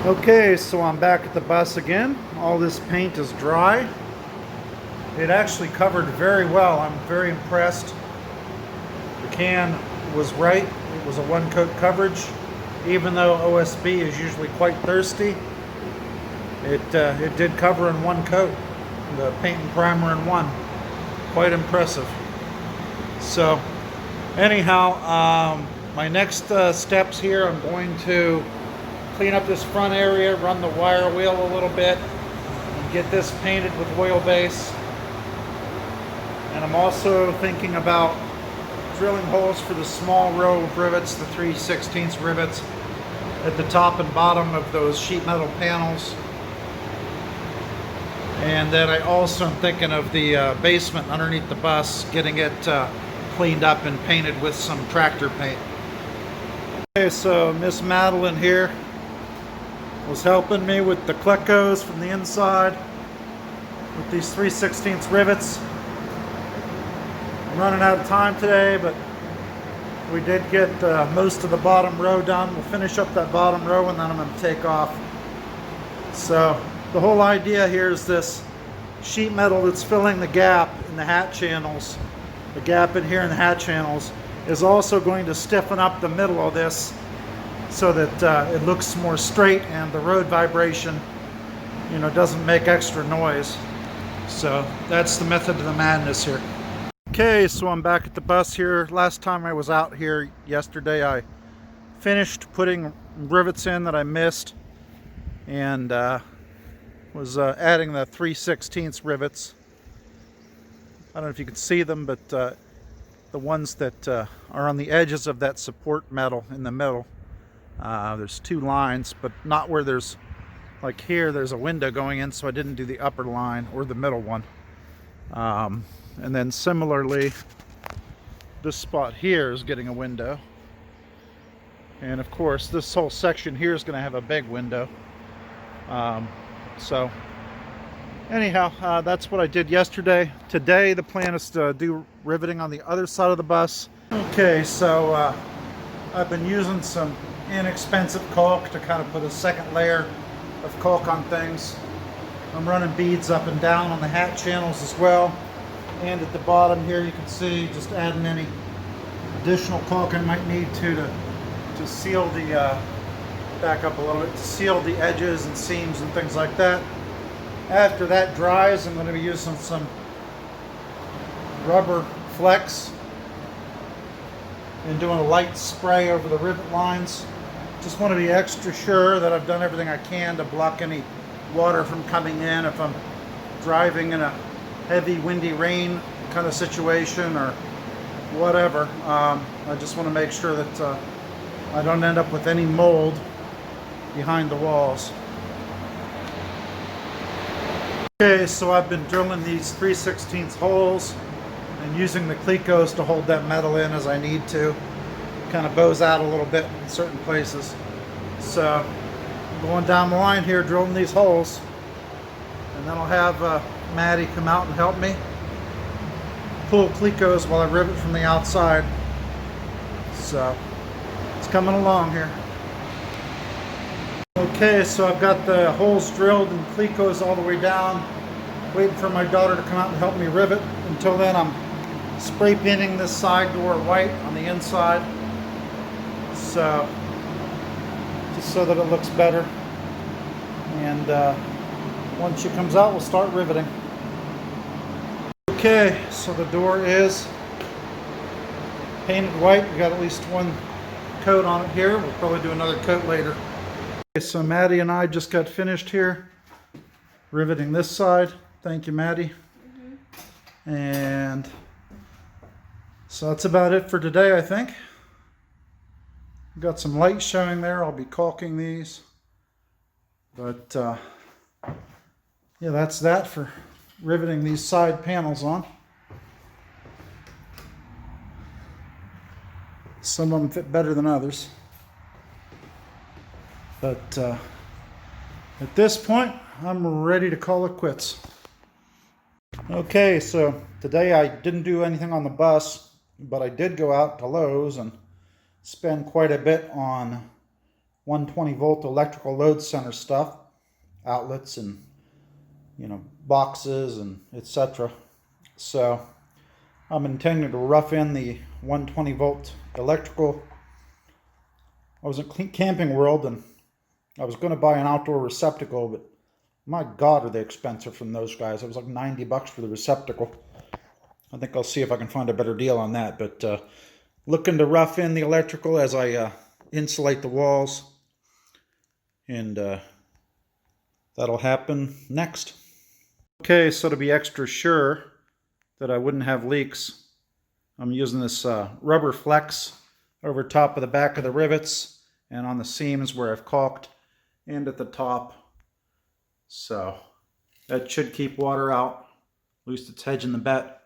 Okay, so I'm back at the bus again. All this paint is dry. It actually covered very well. I'm very impressed. The can was right. It was a one-coat coverage. Even though OSB is usually quite thirsty, it did cover in one coat. The paint and primer in one. Quite impressive. So, anyhow, my next steps here, I'm going to clean up this front area, run the wire wheel a little bit, and get this painted with oil base. And I'm also thinking about drilling holes for the small row of rivets, the 3/16 rivets, at the top and bottom of those sheet metal panels. And then I also am thinking of the basement underneath the bus, getting it cleaned up and painted with some tractor paint. Okay, so Miss Madeline here was helping me with the Clecos from the inside with these 3/16 rivets. I'm running out of time today, but we did get most of the bottom row done. We'll finish up that bottom row and then I'm going to take off. So the whole idea here is this sheet metal that's filling the gap in the hat channels. The gap in here in the hat channels is also going to stiffen up the middle of this so that it looks more straight and the road vibration, doesn't make extra noise. So that's the method of the madness here. Okay, so I'm back at the bus here. Last time I was out here yesterday, I finished putting rivets in that I missed and was adding the 3/16 rivets. I don't know if you can see them, but the ones that are on the edges of that support metal in the middle. There's two lines, but not where there's, like here, there's a window going in, so I didn't do the upper line or the middle one. And then similarly, this spot here is getting a window. And of course, this whole section here is going to have a big window. So anyhow, that's what I did yesterday. Today, the plan is to do riveting on the other side of the bus. Okay, so I've been using some inexpensive caulk to kind of put a second layer of caulk on things. I'm running beads up and down on the hat channels as well. And at the bottom here, you can see just adding any additional caulk I might need to seal the, back up a little bit, to seal the edges and seams and things like that. After that dries, I'm going to be using some rubber flex and doing a light spray over the rivet lines. Just want to be extra sure that I've done everything I can to block any water from coming in if I'm driving in a heavy windy rain kind of situation or whatever. I just want to make sure that I don't end up with any mold behind the walls. Okay, so I've been drilling these 3/16 holes and using the Clecos to hold that metal in as I need to. Kind of bows out a little bit in certain places. So going down the line here, drilling these holes, and then I'll have Maddie come out and help me pull Clecos while I rivet from the outside. So it's coming along here. Okay, so I've got the holes drilled and Clecos all the way down, waiting for my daughter to come out and help me rivet. Until then, I'm spray painting this side door white on the inside, so just so that it looks better. And once she comes out, we'll start riveting. Okay, so the door is painted white. We got at least one coat on it here. We'll probably do another coat later. Okay, so Maddie and I just got finished here riveting this side. Thank you, Maddie. And so that's about it for today, I think. Got some light showing there. I'll be caulking these. But yeah, that's that for riveting these side panels on. Some of them fit better than others. But at this point, I'm ready to call it quits. Okay, so today I didn't do anything on the bus, but I did go out to Lowe's and spend quite a bit on 120 volt electrical load center stuff, outlets and, you know, boxes and etc. So I'm intending to rough in the 120 volt electrical. I was at Camping World and I was going to buy an outdoor receptacle, but my God, are they expensive from those guys. It was like 90 bucks for the receptacle. I think I'll see if I can find a better deal on that, but looking to rough in the electrical as I insulate the walls, and that'll happen next. Okay, so to be extra sure that I wouldn't have leaks, I'm using this rubber flex over top of the back of the rivets and on the seams where I've caulked, and at the top. So that should keep water out. At least it's hedging the bet.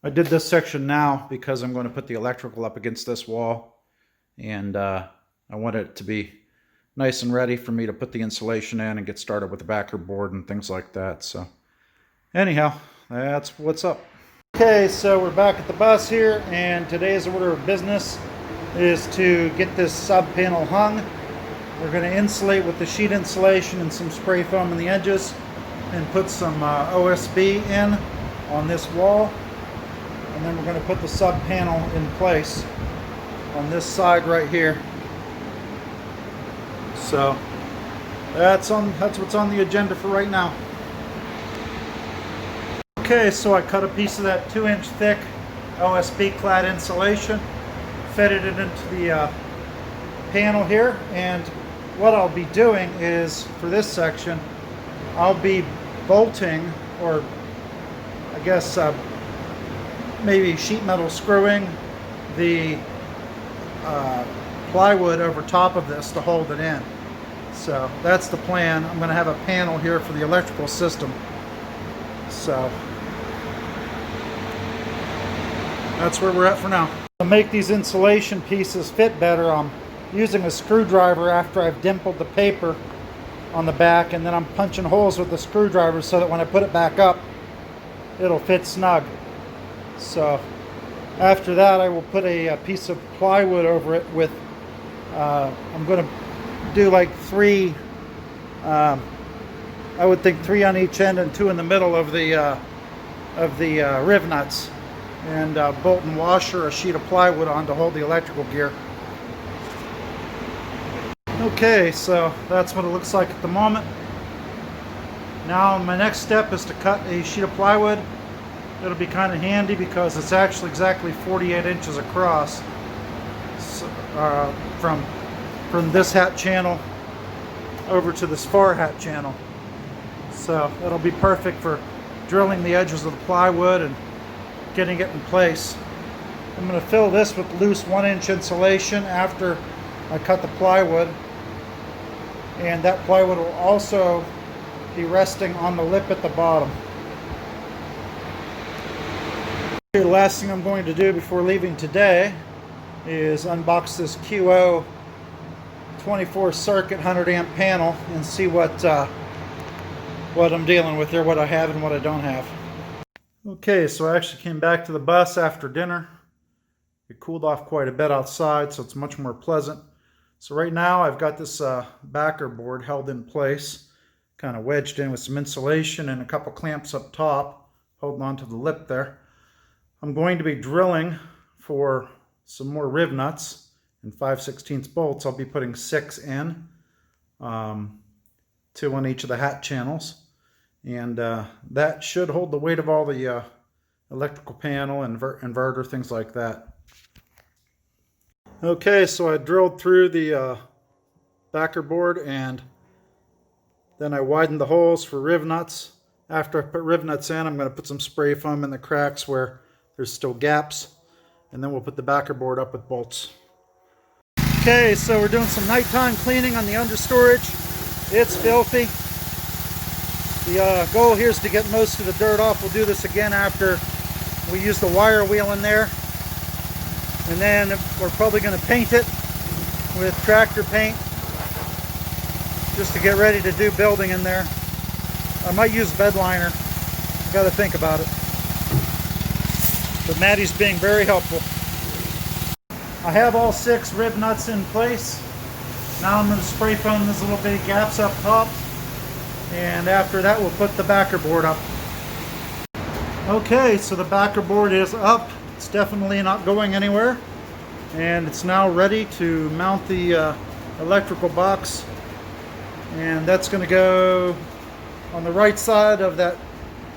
I did this section now because I'm going to put the electrical up against this wall, and I want it to be nice and ready for me to put the insulation in and get started with the backer board and things like that. So anyhow, that's what's up. Okay, so we're back at the bus here, and today's order of business is to get this sub panel hung. We're going to insulate with the sheet insulation and some spray foam in the edges, and put some OSB in on this wall. And then we're going to put the sub panel in place on this side right here. So that's what's on the agenda for right now. Okay, so I cut a piece of that 2-inch thick OSB clad insulation, fitted it into the panel here, and what I'll be doing is, for this section, I'll be bolting, or I guess maybe sheet metal screwing the plywood over top of this to hold it in. So that's the plan. I'm going to have a panel here for the electrical system. So that's where we're at for now. To make these insulation pieces fit better, I'm using a screwdriver after I've dimpled the paper on the back, and then I'm punching holes with the screwdriver so that when I put it back up, it'll fit snug. So after that, I will put a piece of plywood over it with, I'm going to do like 3, I would think 3 on each end and 2 in the middle of the riv nuts, and bolt and washer a sheet of plywood on to hold the electrical gear. Okay, so that's what it looks like at the moment. Now my next step is to cut a sheet of plywood. It'll be kind of handy because it's actually exactly 48 inches across, so, from this hat channel over to this far hat channel. So it'll be perfect for drilling the edges of the plywood and getting it in place. I'm going to fill this with loose 1-inch insulation after I cut the plywood, and that plywood will also be resting on the lip at the bottom. The last thing I'm going to do before leaving today is unbox this QO 24 circuit 100 amp panel and see what I'm dealing with there, what I have and what I don't have. Okay, so I actually came back to the bus after dinner. It cooled off quite a bit outside, so it's much more pleasant. So right now I've got this backer board held in place, kind of wedged in with some insulation and a couple clamps up top, holding onto the lip there. I'm going to be drilling for some more riv nuts and 5/16 bolts. I'll be putting 6 in, 2 on each of the hat channels, and that should hold the weight of all the electrical panel, inverter, things like that. Okay, so I drilled through the backer board, and then I widened the holes for riv nuts. After I put riv nuts in, I'm going to put some spray foam in the cracks where there's still gaps, and then we'll put the backer board up with bolts. Okay, so we're doing some nighttime cleaning on the understorage. It's filthy. The goal here is to get most of the dirt off. We'll do this again after we use the wire wheel in there. And then we're probably going to paint it with tractor paint just to get ready to do building in there. I might use bed liner. I've got to think about it. But Maddie's being very helpful. I have all 6 rib nuts in place. Now I'm going to spray foam these little bitty gaps up top, and after that we'll put the backer board up. Okay, so the backer board is up. It's definitely not going anywhere, and it's now ready to mount the electrical box, and that's going to go on the right side of that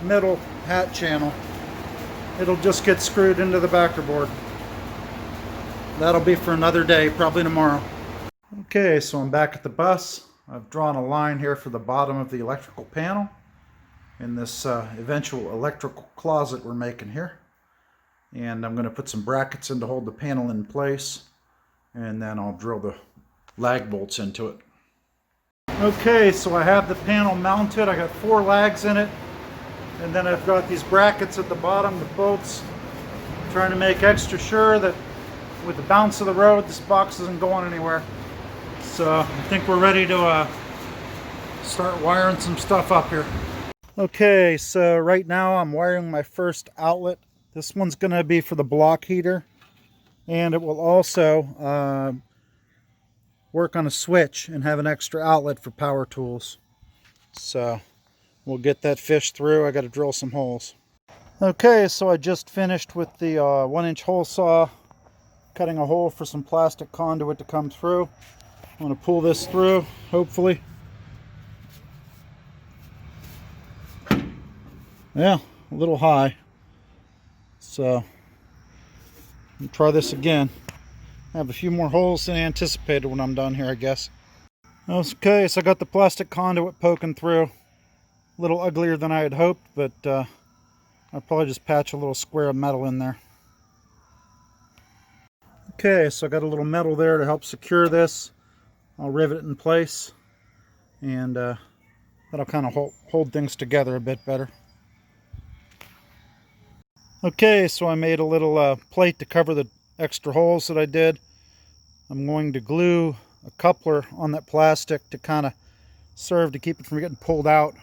middle hat channel. It'll just get screwed into the backer board. That'll be for another day, probably tomorrow. Okay, so I'm back at the bus. I've drawn a line here for the bottom of the electrical panel in this eventual electrical closet we're making here. And I'm going to put some brackets in to hold the panel in place, and then I'll drill the lag bolts into it. Okay, so I have the panel mounted. I got 4 lags in it, and then I've got these brackets at the bottom, the bolts. I'm trying to make extra sure that with the bounce of the road, this box isn't going anywhere. So I think we're ready to start wiring some stuff up here. Okay, so right now I'm wiring my first outlet. This one's going to be for the block heater, and it will also work on a switch and have an extra outlet for power tools. So we'll get that fished through. I got to drill some holes. Okay, so I just finished with the 1-inch hole saw, cutting a hole for some plastic conduit to come through. I'm going to pull this through, hopefully. Yeah, a little high. So, I'll try this again. I have a few more holes than anticipated when I'm done here, I guess. Okay, so I got the plastic conduit poking through. A little uglier than I had hoped, but I'll probably just patch a little square of metal in there. Okay, so I got a little metal there to help secure this. I'll rivet it in place, and that'll kind of hold things together a bit better. Okay, so I made a little plate to cover the extra holes that I did. I'm going to glue a coupler on that plastic to kind of serve to keep it from getting pulled out,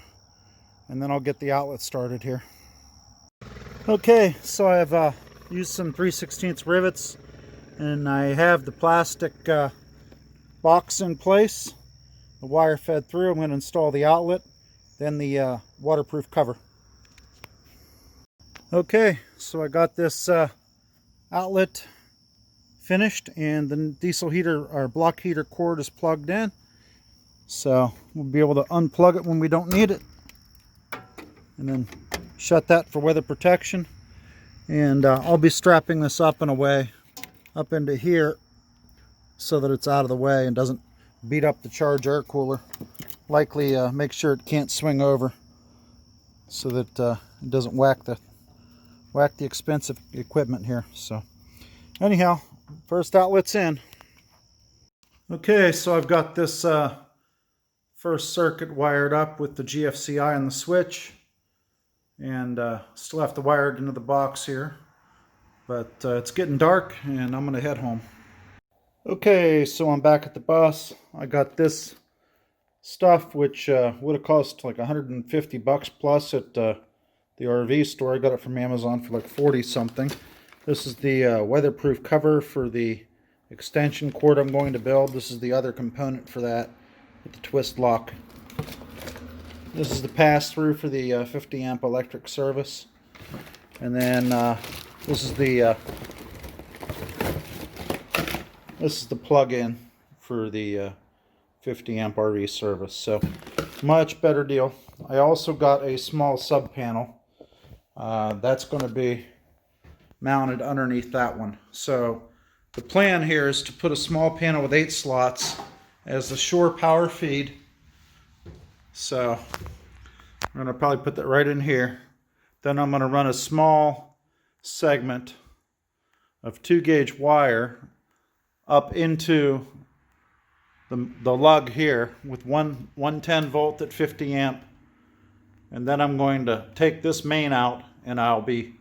and then I'll get the outlet started here. Okay, so I've used some 3/16 rivets, and I have the plastic box in place. The wire fed through. I'm going to install the outlet, then the waterproof cover. Okay, so I got this outlet finished, and the diesel heater or block heater cord is plugged in, so we'll be able to unplug it when we don't need it, and then shut that for weather protection. And I'll be strapping this up in a way up into here so that it's out of the way and doesn't beat up the charge air cooler. Likely make sure it can't swing over so that it doesn't whack the expensive equipment here. So anyhow, first outlet's in. Okay, so I've got this first circuit wired up with the GFCI and the switch, and still have to wire it into the box here, but it's getting dark and I'm gonna head home. Okay, so I'm back at the bus. I got this stuff, which would have cost like 150 bucks plus at the RV store. I got it from Amazon for like 40 something. This is the weatherproof cover for the extension cord I'm going to build. This is the other component for that with the twist lock. This is the pass-through for the 50 amp electric service. And then this is the plug-in for the 50 amp RV service. So much better deal. I also got a small sub panel. That's going to be mounted underneath that one. So the plan here is to put a small panel with 8 slots as the shore power feed. So I'm going to probably put that right in here. Then I'm going to run a small segment of 2-gauge wire up into the lug here with 110 volt at 50 amp. And then I'm going to take this main out, and I'll be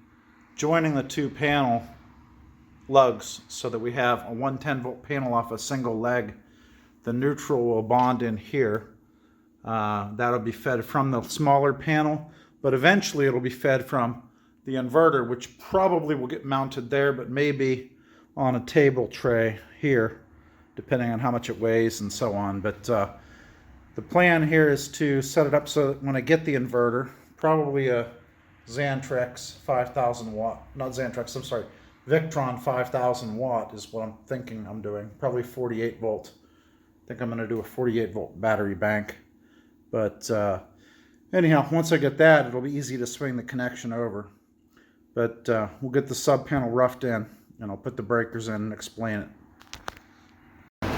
joining the 2 panel lugs so that we have a 110 volt panel off a single leg. The neutral will bond in here. That'll be fed from the smaller panel, but eventually it'll be fed from the inverter, which probably will get mounted there, but maybe on a table tray here. depending on how much it weighs and so on. But the plan here is to set it up so that when I get the inverter, probably a Xantrex 5,000 watt, not Xantrex, I'm sorry, Victron 5,000 watt is what I'm thinking I'm doing. Probably 48 volt. I think I'm going to do a 48 volt battery bank. But anyhow, once I get that, it'll be easy to swing the connection over. But we'll get the sub panel roughed in, and I'll put the breakers in and explain it.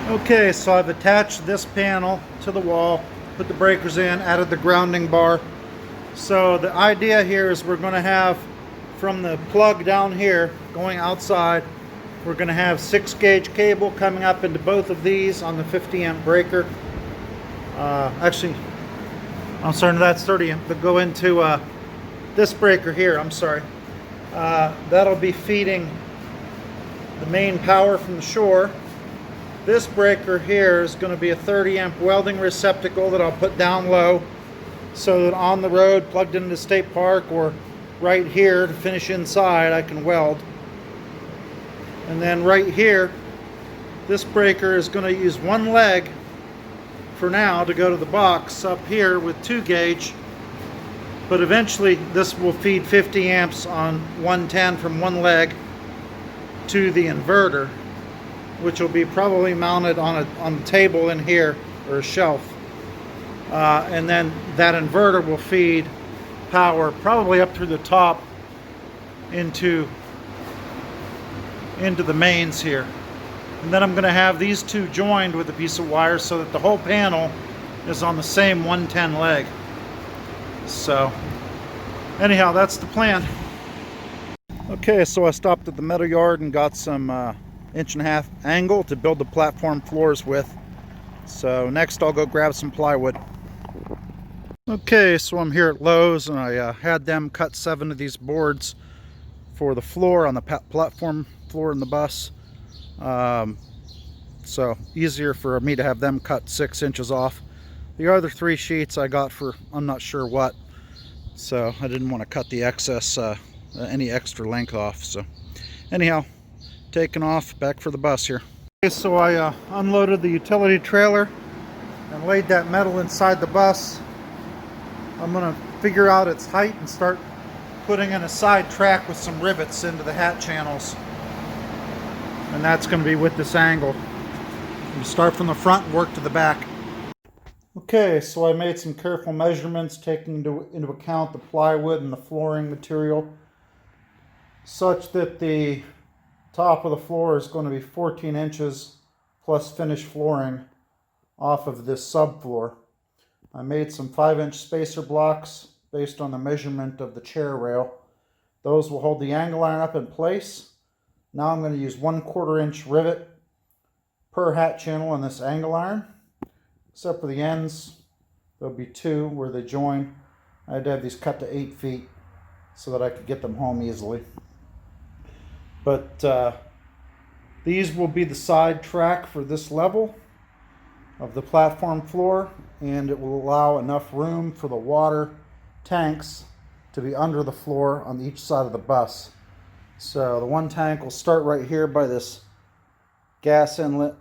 Okay, so I've attached this panel to the wall, put the breakers in, added the grounding bar. So the idea here is we're going to have, from the plug down here going outside, we're going to have 6-gauge cable coming up into both of these on the 50 amp breaker. Actually, I'm sorry, no, that's 30 amp, but go into this breaker here, I'm sorry. That'll be feeding the main power from the shore. This breaker here is going to be a 30 amp welding receptacle that I'll put down low so that on the road, plugged into the state park, or right here to finish inside, I can weld. And then right here, this breaker is going to use one leg for now to go to the box up here with 2-gauge, but eventually this will feed 50 amps on 110 from one leg to the inverter, which will be probably mounted on a table in here, or a shelf. And then that inverter will feed power probably up through the top into the mains here. And then I'm going to have these two joined with a piece of wire so that the whole panel is on the same 110 leg. So anyhow, that's the plan. Okay, so I stopped at the metal yard and got some 1.5-inch angle to build the platform floors with. So next I'll go grab some plywood. Okay, so I'm here at Lowe's, and I had them cut 7 of these boards for the floor on the platform floor in the bus. So easier for me to have them cut 6 inches off. The other 3 sheets I got for I'm not sure what, so I didn't want to cut the excess any extra length off. So anyhow, taking off back for the bus here. Okay, so I unloaded the utility trailer and laid that metal inside the bus. I'm going to figure out its height and start putting in a side track with some rivets into the hat channels. And that's going to be with this angle. You start from the front and work to the back. Okay, so I made some careful measurements taking into account the plywood and the flooring material, such that the top of the floor is going to be 14 inches plus finished flooring off of this subfloor. I made some 5-inch spacer blocks based on the measurement of the chair rail. Those will hold the angle iron up in place. Now I'm going to use 1/4 inch rivet per hat channel on this angle iron. Except for the ends, there'll be 2 where they join. I had to have these cut to 8 feet so that I could get them home easily. But these will be the side track for this level of the platform floor, and it will allow enough room for the water tanks to be under the floor on each side of the bus. So the one tank will start right here by this gas inlet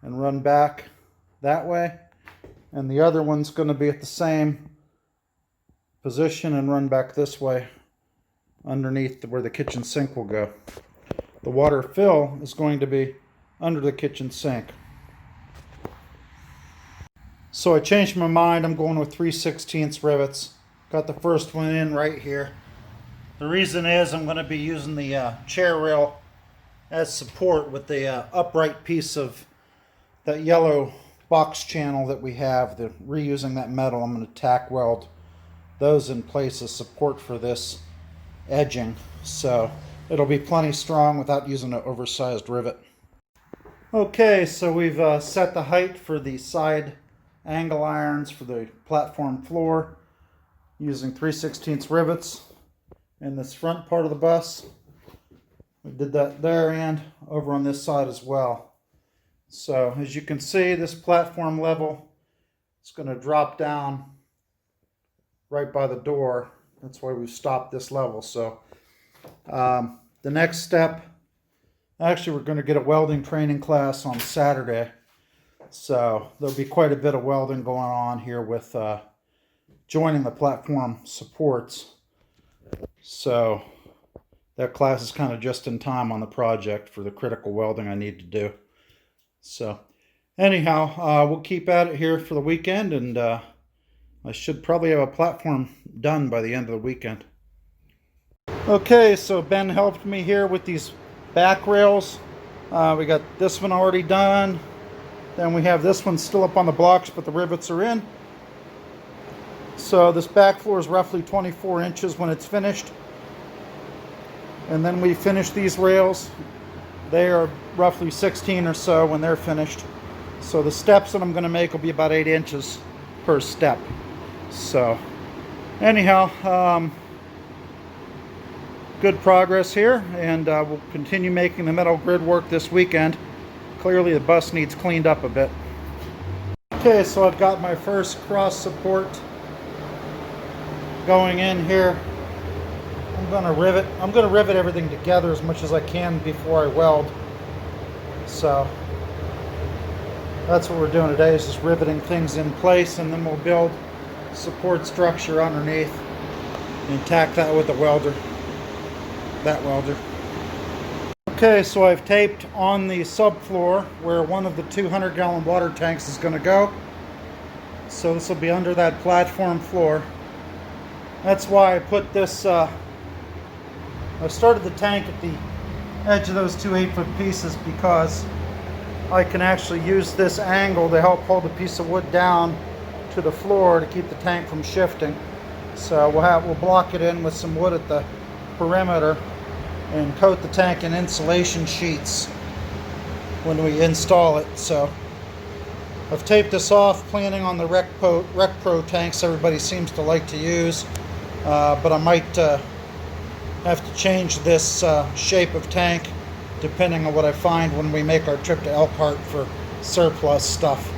and run back that way, and the other one's going to be at the same position and run back this way underneath where the kitchen sink will go. The water fill is going to be under the kitchen sink. So I changed my mind. I'm going with 3/16 rivets. Got the first one in right here. The reason is I'm going to be using the chair rail as support with the upright piece of that yellow box channel that we have. Reusing that metal, I'm going to tack weld those in place as support for this edging. So it'll be plenty strong without using an oversized rivet. Okay, so we've set the height for the side angle irons for the platform floor using 3/16 rivets in this front part of the bus. We did that there and over on this side as well. So as you can see, this platform level is going to drop down right by the door. That's why we've stopped this level. So the next step Actually, we're going to get a welding training class on Saturday. So there'll be quite a bit of welding going on here with joining the platform supports. So that class is kind of just in time on the project for the critical welding I need to do. So anyhow, we'll keep at it here for the weekend, and I should probably have a platform done by the end of the weekend. Okay, so Ben helped me here with these back rails. We got this one already done. Then we have this one still up on the blocks, but the rivets are in. So this back floor is roughly 24 inches when it's finished. And then we finish these rails. They are roughly 16 or so when they're finished. So the steps that I'm going to make will be about 8 inches per step. So anyhow, good progress here, and we'll continue making the metal grid work this weekend. Clearly the bus needs cleaned up a bit. Okay, so I've got my first cross support going in here. I'm going to rivet everything together as much as I can before I weld. So that's what we're doing today, is just riveting things in place, and then we'll build support structure underneath and tack that with the welder. That welder. Okay, so I've taped on the subfloor where one of the 200-gallon water tanks is going to go. So this will be under that platform floor. That's why I put this, I started the tank at the edge of those two 8-foot pieces, because I can actually use this angle to help hold a piece of wood down to the floor to keep the tank from shifting. So we'll block it in with some wood at the perimeter and coat the tank in insulation sheets when we install it. So I've taped this off, planning on the Rec Pro tanks everybody seems to like to use, but I might have to change this shape of tank depending on what I find when we make our trip to Elkhart for surplus stuff.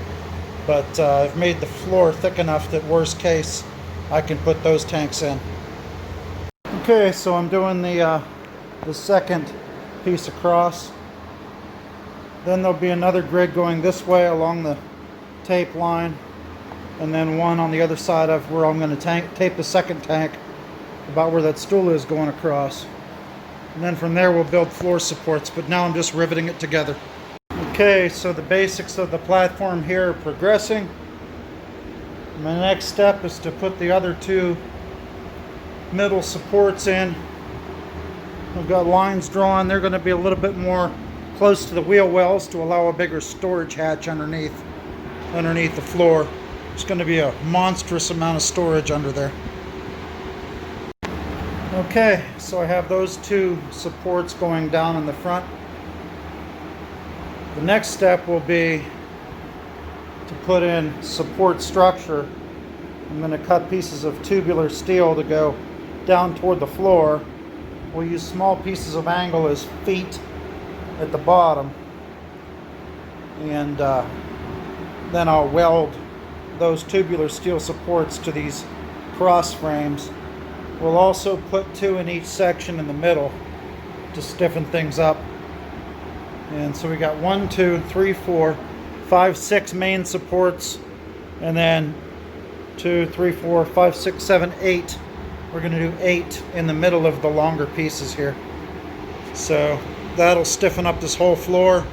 But I've made the floor thick enough that worst case I can put those tanks in. Okay, so I'm doing the second piece across. Then there'll be another grid going this way along the tape line, and then one on the other side of where I'm going to tape the second tank about where that stool is going across. And then from there we'll build floor supports, but now I'm just riveting it together. Okay, so the basics of the platform here are progressing. My next step is to put the other two middle supports in. I've got lines drawn. They're going to be a little bit more close to the wheel wells to allow a bigger storage hatch underneath the floor. It's going to be a monstrous amount of storage under there. Okay, so I have those two supports going down in the front. The next step will be to put in support structure. I'm going to cut pieces of tubular steel to go down toward the floor. We'll use small pieces of angle as feet at the bottom, and then I'll weld those tubular steel supports to these cross frames. We'll also put 2 in each section in the middle to stiffen things up. And so we got 1, 2, 3, 4, 5, 6 main supports, and then 2, 3, 4, 5, 6, 7, 8. We're going to do 8 in the middle of the longer pieces here. So that'll stiffen up this whole floor.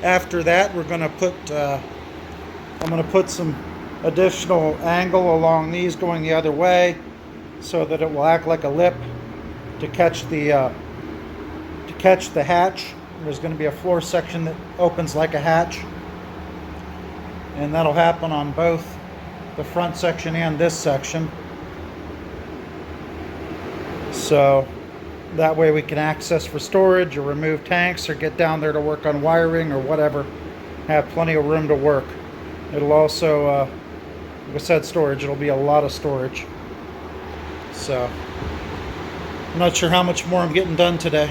After that, we're going to put, I'm going to put some additional angle along these going the other way, so that it will act like a lip to catch the hatch. There's going to be a floor section that opens like a hatch, and that'll happen on both the front section and this section. So that way we can access for storage or remove tanks or get down there to work on wiring or whatever. Have plenty of room to work. It'll also, like I said, storage. It'll be a lot of storage. So I'm not sure how much more I'm getting done today.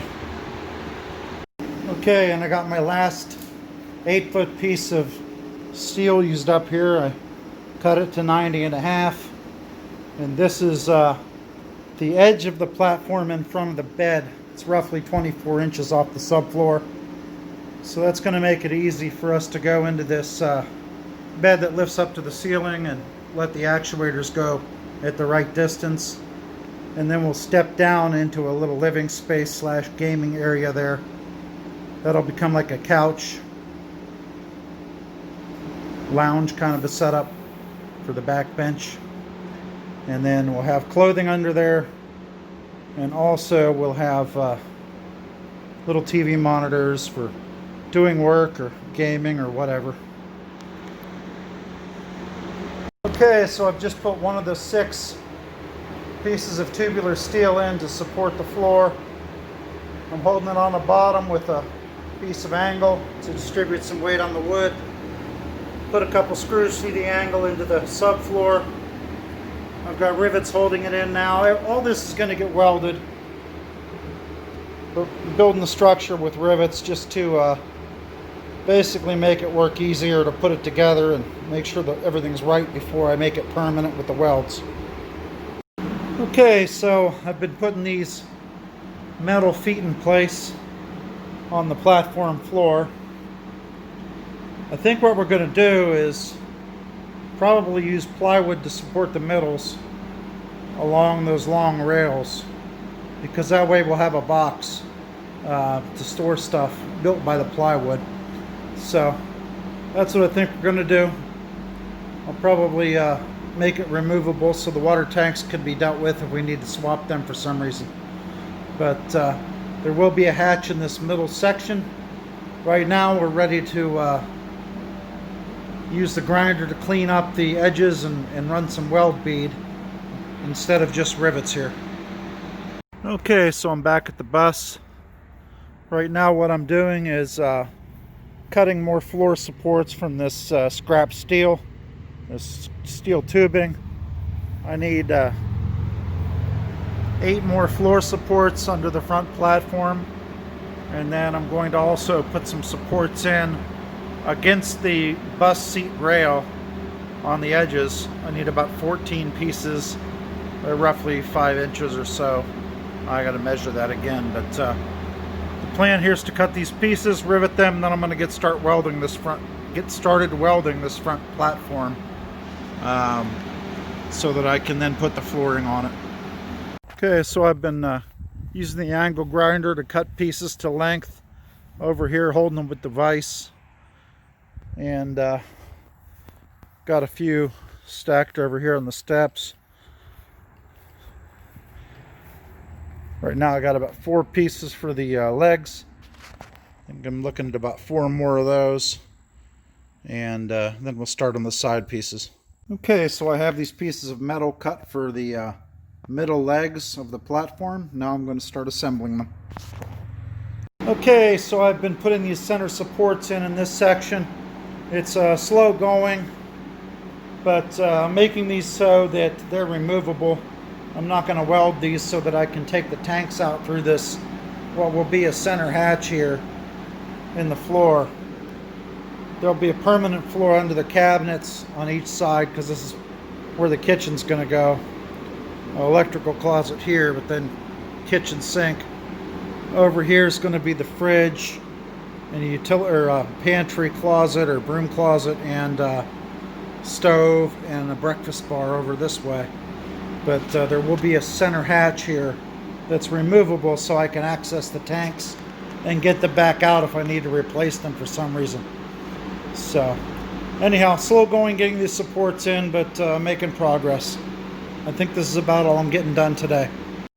Okay, and I got my last 8-foot piece of steel used up here. I cut it to 90.5, and this is the edge of the platform in front of the bed. It's roughly 24 inches off the subfloor. So that's going to make it easy for us to go into this bed that lifts up to the ceiling and let the actuators go at the right distance. And then we'll step down into a little living space slash gaming area there. That'll become like a couch, lounge kind of a setup for the back bench. And then we'll have clothing under there. And also we'll have little TV monitors for doing work or gaming or whatever. Okay, so I've just put one of the 6 pieces of tubular steel in to support the floor. I'm holding it on the bottom with a piece of angle to distribute some weight on the wood. Put a couple screws through the angle into the subfloor. I've got rivets holding it in now. All this is going to get welded. We're building the structure with rivets just to basically make it work easier to put it together and make sure that everything's right before I make it permanent with the welds. Okay, so I've been putting these metal feet in place on the platform floor. I think what we're going to do is probably use plywood to support the middles along those long rails, because that way we'll have a box to store stuff built by the plywood. So that's what I think we're going to do. I'll probably make it removable so the water tanks can be dealt with if we need to swap them for some reason. But there will be a hatch in this middle section. Right now we're ready to use the grinder to clean up the edges and run some weld bead instead of just rivets here. Okay, so I'm back at the bus. Right now what I'm doing is cutting more floor supports from this scrap steel, this steel tubing. I need 8 more floor supports under the front platform, and then I'm going to also put some supports in against the bus seat rail on the edges. I need about 14 pieces. They're roughly 5 inches or so. I got to measure that again, but the plan here is to cut these pieces, rivet them, and then I'm going to get started welding this front platform so that I can then put the flooring on it. Okay, so I've been using the angle grinder to cut pieces to length over here, holding them with the vise, and got a few stacked over here on the steps. Right now I got about 4 pieces for the legs. I think I'm looking at about 4 more of those, and then we'll start on the side pieces. Okay, so I have these pieces of metal cut for the middle legs of the platform. Now I'm going to start assembling them. Okay, so I've been putting these center supports in this section. It's slow going, but making these so that they're removable. I'm not going to weld these so that I can take the tanks out through this, what will be a center hatch here in the floor. There'll be a permanent floor under the cabinets on each side, because this is where the kitchen's going to go. Electrical closet here, but then kitchen sink. Over here is going to be the fridge and a pantry closet or broom closet, and stove and a breakfast bar over this way. But there will be a center hatch here that's removable so I can access the tanks and get them back out if I need to replace them for some reason. So anyhow, slow going getting these supports in, but making progress. I think this is about all I'm getting done today.